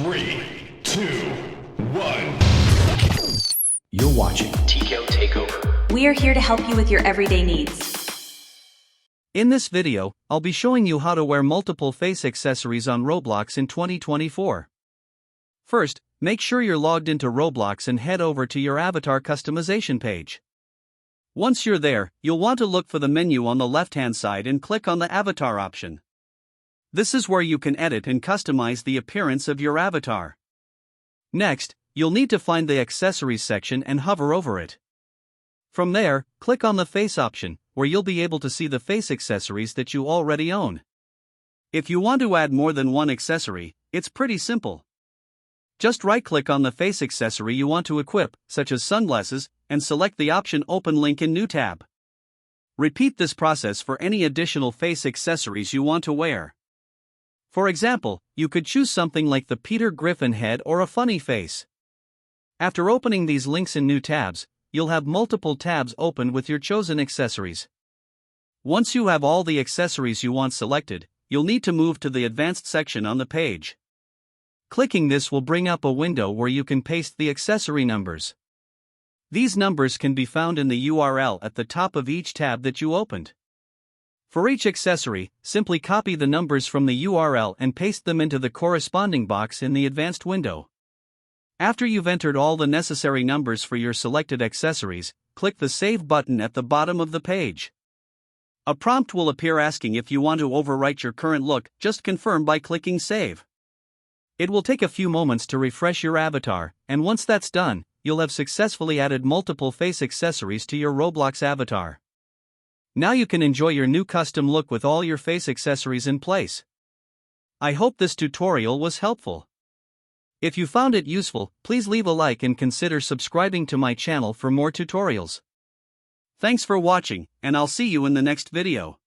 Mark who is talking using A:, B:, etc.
A: 3, 2, 1.
B: You're watching
C: Tico Takeover.
D: We are here to help you with your everyday needs.
E: In this video, I'll be showing you how to wear multiple face accessories on Roblox in 2024. First, make sure you're logged into Roblox and head over to your avatar customization page. Once you're there, you'll want to look for the menu on the left-hand side and click on the avatar option. This is where you can edit and customize the appearance of your avatar. Next, you'll need to find the accessories section and hover over it. From there, click on the face option, where you'll be able to see the face accessories that you already own. If you want to add more than one accessory, it's pretty simple. Just right-click on the face accessory you want to equip, such as sunglasses, and select the option Open Link in New tab. Repeat this process for any additional face accessories you want to wear. For example, you could choose something like the Peter Griffin head or a funny face. After opening these links in new tabs, you'll have multiple tabs open with your chosen accessories. Once you have all the accessories you want selected, you'll need to move to the Advanced section on the page. Clicking this will bring up a window where you can paste the accessory numbers. These numbers can be found in the URL at the top of each tab that you opened. For each accessory, simply copy the numbers from the URL and paste them into the corresponding box in the Advanced window. After you've entered all the necessary numbers for your selected accessories, click the Save button at the bottom of the page. A prompt will appear asking if you want to overwrite your current look. Just confirm by clicking Save. It will take a few moments to refresh your avatar, and once that's done, you'll have successfully added multiple face accessories to your Roblox avatar. Now you can enjoy your new custom look with all your face accessories in place. I hope this tutorial was helpful. If you found it useful, please leave a like and consider subscribing to my channel for more tutorials. Thanks for watching, and I'll see you in the next video.